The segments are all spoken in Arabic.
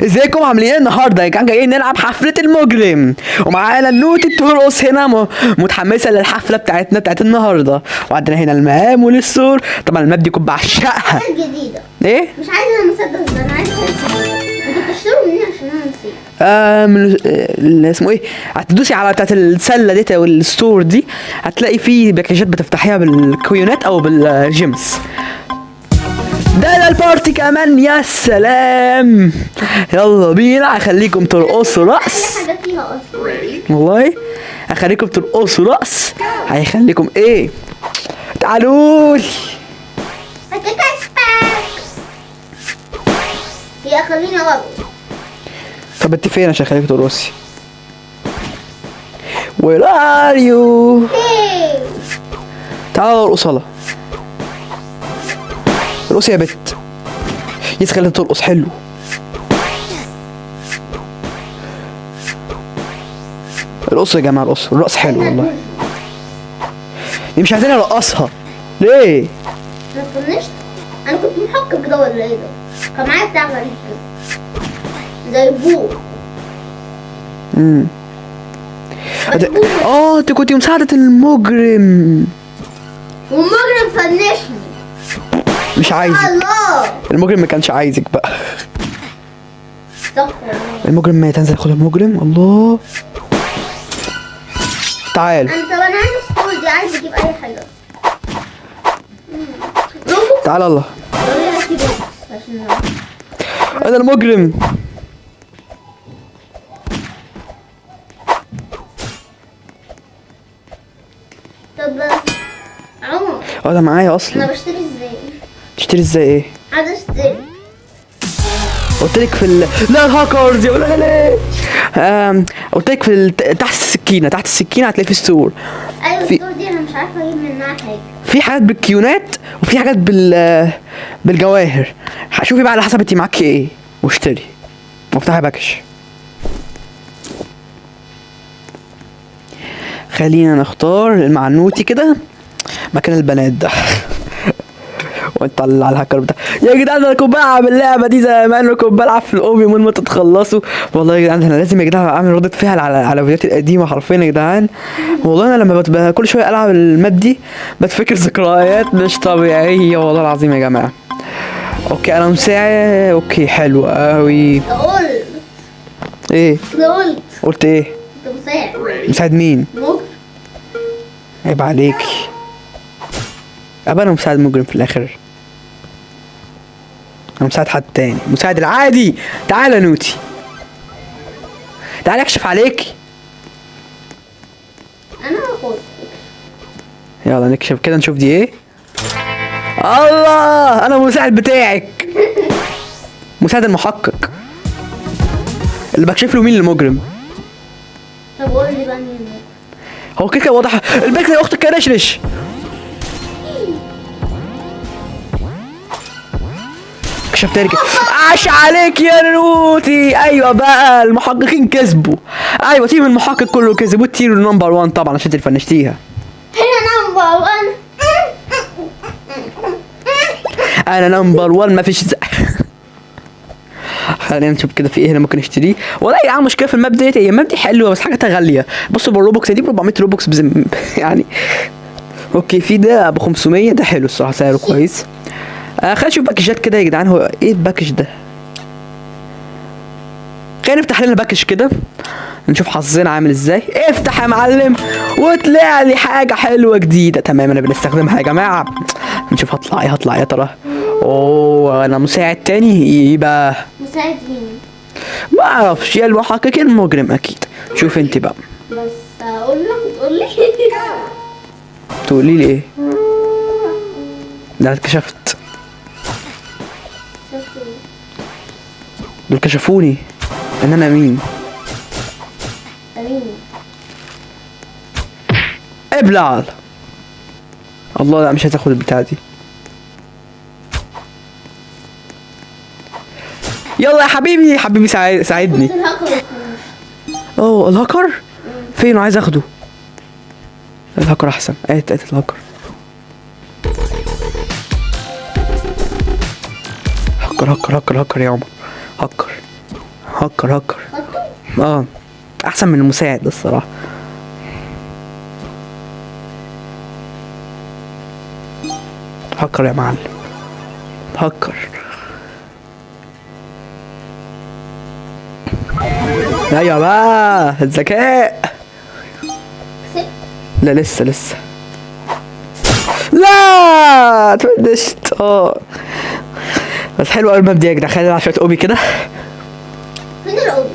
ازيكم عاملين ايه النهارده يا جدعان؟ جايين نلعب حفله المجرم ومعانا النوتي ترقص هنا متحمسه للحفله بتاعت النهارده. وعندنا هنا المقام والسور. طبعا الماب دي كنت بعشقها. حاجة جديدة. ايه؟ مش عايزة المسدس ده، انا عايزة انتوا بتشتروا منين عشان انا نسيت؟ اسمه ايه؟ هتدوسي على بتاعت السله دي او الستور دي، هتلاقي فيه باكجات بتفتحيها بالكوينات او بالجيمز. ده البارتي كمان، يا سلام. يلا بينا، هخليكم ترقصوا رقص. اي حاجة فيها اصلا. والله هخليكم ترقصوا رقص. هيخليكم ايه؟ تعالولي. سكتة سباكس. يا خليني ارقص. طب انت فين عشان اخليك ترقصي؟ Where are you؟ هي. تعالوا ارقص. يلا ارقصي يا بت. يس خليها ترقص حلو. ارقصوا يا جماعه، ارقصوا. الرقص حلو والله. دي مش عايزين ارقصها ليه؟ انا طنشت. انا كنت محقق ده ولا ايه ده؟ كان معايا بتاع غريب كده زي بوق. انت كنتي مساعدة المجرم. والمجرم فنشني. مش عايزك. الله. المجرم ما كانش عايزك بقى. استغفر الله. المجرم مات. انزل خد المجرم. الله. تعال انا عايز ستور دي، عايز اجيب اي حاجة. تعال. الله قولي هاتي بس عشان انا المجرم. طب عمر، ده معايا انا اصلا. بشتري ازاي؟ تشتري ازاي ايه؟ عايز اشتري. قلت لك لا الهاكرز يا ولا لا. قلت لك تحت السكينه. تحت السكينه هتلاقي في ستور. ايوه في- الستور دي انا مش عارفه اجيب منها حاجه. في حاجات بالكيونات وفي حاجات بالجواهر. شوفي بقى على حسب انت معاكي ايه واشتري. وافتحي باكش. خلينا نختار مع النوتي كده مكان البنات ده. ونطلع الهاكر بتاع. يا جدعان انا كنت بلعب اللعبه دي زمان، وكنت بلعب في الاوبي من ما تتخلصوا. والله يا جدعان انا لازم يا جدعان اعمل ردة فعل على الفيديوهات القديمه حرفيا يا جدعان. والله انا لما كل شويه العب الماب دي بتفكر ذكريات مش طبيعيه والله العظيم يا جماعه. اوكي انا مساعد. اوكي حلو قوي. قلت ايه قلت قلت ايه؟ انت مساعد مساعد مين؟ مجرم. عيب عليكي. ابقى انا مساعد مجرم في الاخر؟ انا مساعد حد تاني، مساعد العادي. تعالى يا نوتي، تعالى اكشف عليكي. انا هاخد. يلا نكشف كده نشوف دي ايه. الله انا المساعد بتاعك. مساعد المحقق اللي بكشف له مين المجرم. طب قول لي بقى مين المجرم. هو كده واضح. البنت يا اختك كرشرش. كشفت لك. عاش عليك يا نوتي. ايوه بقى المحققين كسبوا. ايوه تيم المحقق كله كسب، والتيم نمبر 1 طبعا عشان انت فنشتيها. هنا نمبر 1. انا نمبر 1 مفيش خلينا نشوف كده في ايه هنا ممكن نشتريه. والله يا جدعان مشكله في الماب ديت، هي الماب دي حلوه بس حاجاتها غاليه. بصوا بالروبوكس دي ب 400 روبوكس يعني. اوكي في ده ب 500. ده حلو الصراحه، سعره كويس. خلينا نشوف باكجات كده يا جدعان. هو ايه الباكج ده؟ خلينا نفتح لنا باكج كده نشوف حظنا عامل ازاي. افتح يا معلم وطلع لي حاجه حلوه جديده. تمام انا بنستخدمها يا جماعه. نشوف هطلع يا ترى. اوه انا مساعد تاني. يبقى مساعد مين؟ ما اعرفش. يا المحقق المجرم اكيد. شوف انت بقى. بس اقول لك تقول لي. تقولي لي ايه؟ ده اتكشفت. دول كشفوني ان انا مين. مين؟ ابلع. الله لا مش عايز اخد البتاعه دي. يلا يا حبيبي ساعدني. اوه الهاكر فين؟ عايز اخده. الهاكر احسن. الهاكر. هكر يا عمر. هكر. هكر هكر. خدته. اه احسن من المساعد الصراحه. هكر يا معلم، هكر. ايوه بقى الذكاء. كسبت. لا لسه. لا اتفدشت. بس حلو قوي المبدأ يا جدع. خلينا نلعب شويه اوبي كده. فين الاوبي؟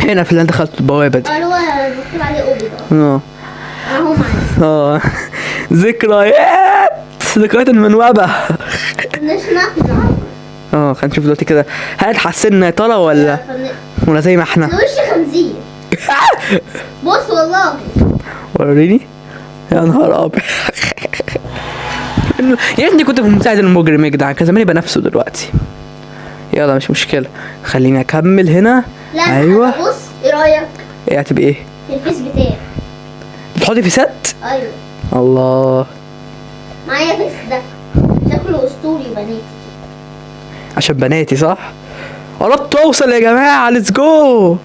هنا في اللي انت دخلت البوابه دي. اللي هو مكتوب عليه اوبي ده. اهو معايا. ذكريات المنوبة. مش نافذة. خلينا نشوف دلوقتي كده هل اتحسنا يا ترى ولا زي ما احنا. وش خنزير. بص والله. وريني. يا نهار ابيض. يا ريتني كنت في المساعد المجرم يا جدعان، كان زماني بنافسه دلوقتي. يلا مش مشكلة، خليني اكمل هنا. لا ايوه بص، ايه رايك ايه هتبقى ايه؟ في الفيس بتاعي؟ بتحطي فيسات؟ ايوه الله. معايا فيس ده شكله اسطوري بناتي. عشان بناتي صح؟ قربت اوصل يا جماعة، ليتس جو.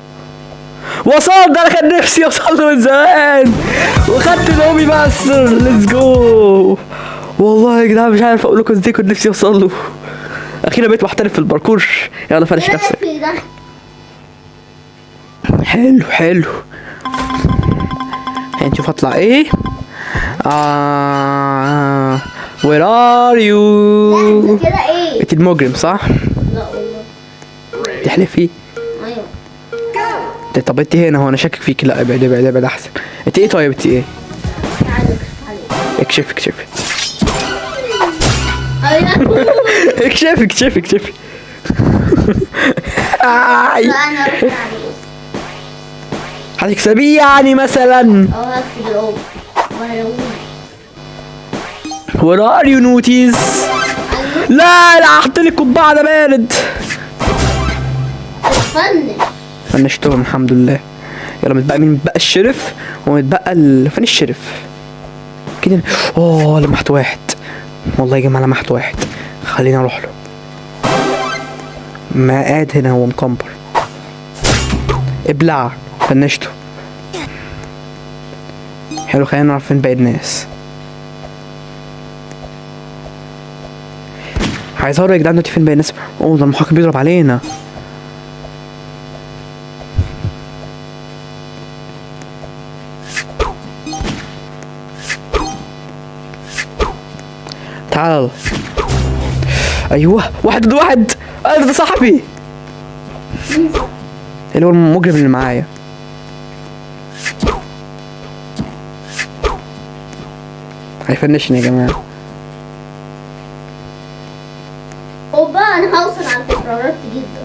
وصلت، ده انا كان نفسي اوصل له من زمان وخدت الاومي ماستر. ليتس جو. والله يا جدعان مش عارف اقول لكم ازاي كنت نفسي اوصل له. اخيرا بقيت محترف في الباركور. يلا فرش ايه نفسك. رايك في ده؟ حلو. هنشوف هطلع ايه. وير ار لا يو. انت كده ايه؟ انت المجرم صح؟ لا والله. تحلفي؟ ايوه. طب انت هنا، هو انا شاكك فيك. لا ابعد احسن. انت ايه طيب؟ انت ايه؟ تعالى اكشف عليك. اكشفي. ايوه. اكشفي. لا انا رحت عليه. هتكسبيه يعني مثلا. هكتب الاوبي وانا وير ار يو نوتيز. لا حط لي القبعه، ده بارد. فنشتهم الحمد لله. يلا متبقى مين؟ متبقى الشرف ومتبقى فين الشرف كده؟ لمحت واحد. والله يا جماعه لمحت واحد، خلينا اروح له. ما قاعد هنا هو مكمبر. ابلع. فنشته. حلو، خلينا نعرف فين باقي الناس. هيظهروا يا جدعان دلوقتي فين باقي الناس. ده المحقق بيضرب علينا. تعال. ايوه واحد ضد واحد. ده صاحبي اللي هو المجرم اللي معايا. هيفنشني يا جماعه. اوبا انا هوصل على فكره، قربت جدا.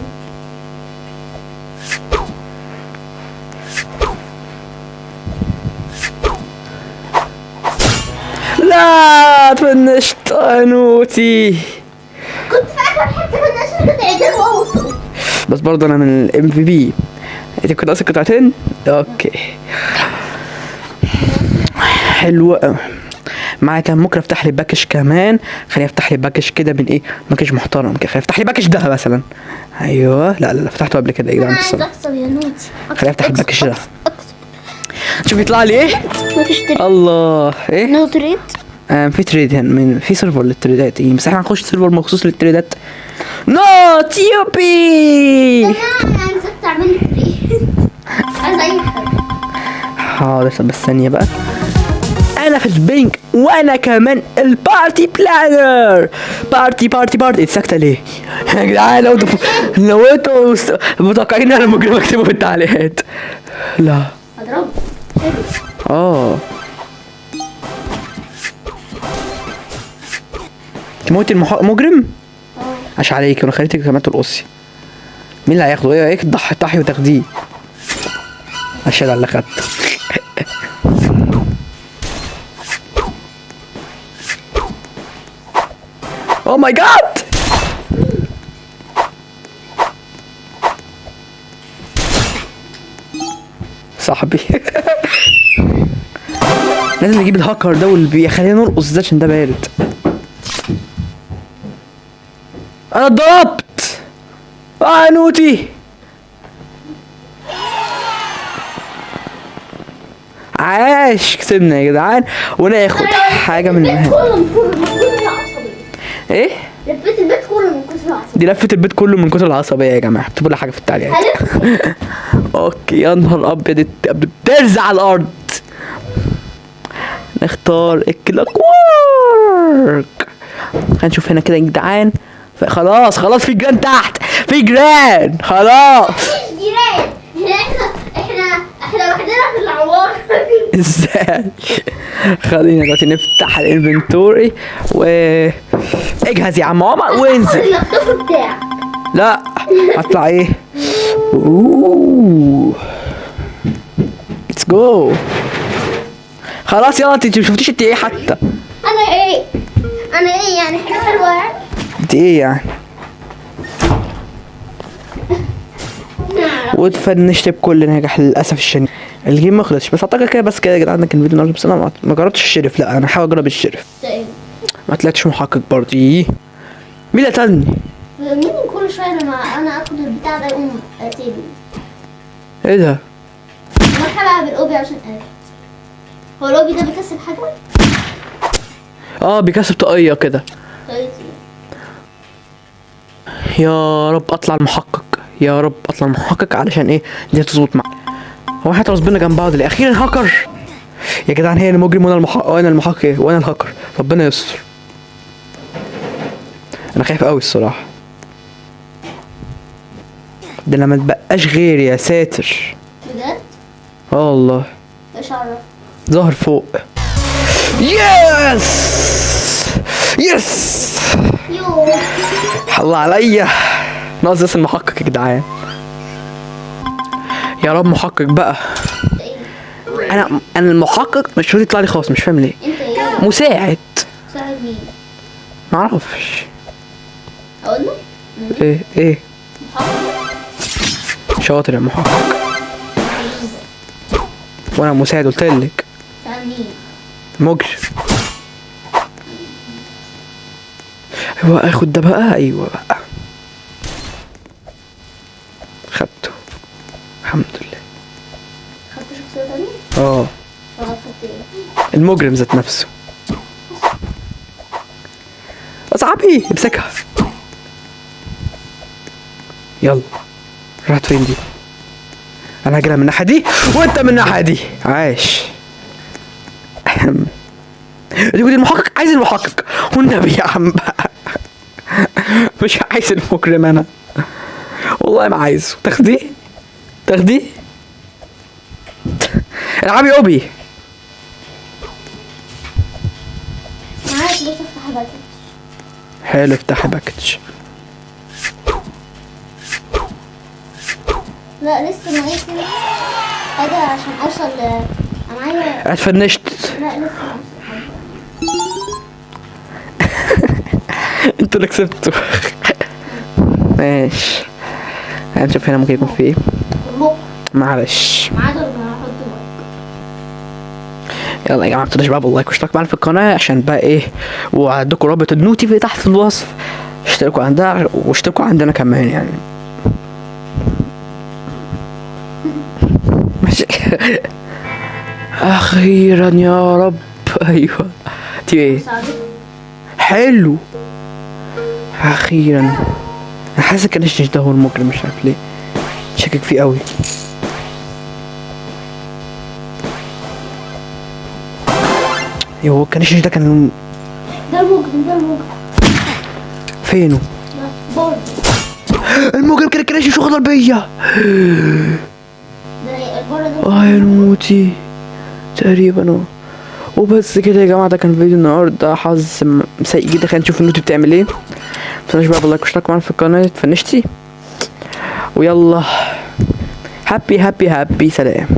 لا تفنشت انوتي. كنت فاكر حتى في الناس اللي بتعدل واوصل. بس برضه انا من الام في بي. انت كنت اصلا قطعتين. اوكي حلو. معايا كان ممكن افتح لي باكج كمان. خليني افتح لي باكج كده من ايه، باكج محترم كده. خليني افتح لي باكج ده مثلا. ايوه لا فتحته قبل كده يا جدعان. انا عايز اكسب يا نوتي. خليني افتح الباكج ده. شوف يطلع لي ايه. مفيش تريد. الله ايه. نو تريد. في تريد هنا، في سيرفر للتريدات. ايه بس احنا هنخش سيرفر مخصوص للتريدات. نو تيوبي. انا عايزك تعمل لي تريد. عايز اي حاجه. حاضر طب بس ثانيه بقى. انا في البنك وانا كمان البارتي بلانر. بارتي انت ساكته ليه يا جدعان؟ لو انتوا متوقعين ان انا مجرم اكتبوا في التعليقات. لا اضربه. تموتي المجرم. عاش عليك، انا خليتك كمان ترقصي. مين اللي هياخده؟ ايه تضحي وتاخديه. اشهد على اللي خدته. اوه ماي جاد. صاحبي. لازم نجيب الهاكر ده واللي بيخلينا نرقص ده عشان ده بارد. انا اتضربت. نوتي عاش، كسبنا يا جدعان، وناخد حاجه من البيت المهام. كله من كتر العصبية. ايه لفيت البيت كله من كتر العصبية. دي لفه البيت كله من كتر العصبيه يا جماعه، اكتبوا لي حاجه في التعليقات. هلف. اوكي يا نهار ابيض، بترزع على الارض. نختار الكلاك وورك. هنشوف هنا كده يا جدعان. خلاص في جيران تحت، في جيران خلاص. مفيش جيران. احنا لوحدنا في العمارة. ازاي؟ خلينا دلوقتي نفتح الانفنتوري اجهز يا عم عمر وانزل. اللابتوب بتاعك. لا هطلع ايه؟ اوه ليتس جو. خلاص يلا، انت شفتيش انت ايه حتى؟ انا ايه يعني؟ حاجة حلوة يعني؟ انت ايه يعني؟ واتفنشت بكل نجاح للاسف الشديد. الجيم ما خلصش، بس اعتقد كده بس كده يا جدعان. كان فيديو النهارده، بس انا ما جربتش الشرف. لا انا هحاول اجرب الشرف. ايه؟ ما طلعتش محقق برضه. مين اللي قتلني؟ مين كل شوية لما انا اخد البتاع ده يقوم قاتلني؟ ايه ده؟ انا هلعب بالاوبي عشان قاتل. هو الاوبي ده بيكسب حاجة؟ بيكسب طاقية كده. طيب. يا رب اطلع المحقق، يا رب اطلع المحقق علشان ايه دي تظبط معايا. هو احنا راسبنا جنب بعض ليه؟ اخيرا هاكر يا جدعان. هي المجرم وانا المحقق، وانا المحقق وانا الهاكر. ربنا يستر. انا خايف قوي الصراحه. ده لما تبقاش غير يا ساتر. بجد؟ والله ايش عرف؟ ظهر فوق. يس يو. الله عليا. ناقص بس المحقق يا جدعان. يا رب محقق بقى. ايه؟ انا المحقق مش راضي يطلع لي خالص، مش فاهم ليه. انت ايه؟ مساعد. ساعد مين؟ معرفش. اقول له؟ ايه محقق. شاطر يا محقق. وانا مساعد قلتلك. ساعد مين؟ مجرم. ايوه اخد ده بقى. ايوه بقى خدته الحمد لله. خدت شخصية تانية؟ اه خدت ايه؟ المجرم ذات نفسه. اصحابي امسكها. يلا راحت فين دي؟ انا هجري من الناحيه دي وانت من الناحيه دي. عاش. دي المحقق. عايز المحقق والنبي يا عم بقى. مش عايز المجرم انا والله ما عايزه. تاخديه العبي اوبي. معاك بس افتح باكج. حلو افتحي باكج. لا لسه معايا كده حاجة عشان اوصل انا معايا. اتفنشت. لا لسه ما وصلت. انتوا اللي كسبتوا. ماشي هنشوف هنا ممكن يكون في ايه. كلكم معلش. ما عدا لما هحط لايك. يلا يا جماعه متنسوش بقى باللايك واشتراك معانا في القناه عشان بقى ايه، وعندكم رابط النوتي في تحت في الوصف. اشتركوا عندها واشتركوا عندنا كمان يعني. ماشي. اخيرا يا رب. ايوه دي ايه؟ حلو اخيرا. انا حاسس كان ده هو المجرم، مش عارف ليه شاكك فيه قوي. كان ده كان ده المجرم فينه؟ برضه المجرم كان شو غدر بيا. ده البره ده. يا نوتي تقريبا اهو. وبس كده يا جماعه، ده كان فيديو النهارده. حظ سيء جدا. خلينا نشوف النوتي بتعمل ايه. متنسوش بقى باللايك واشتراك معانا في القناه. فنشتي ويلا هابي سلام.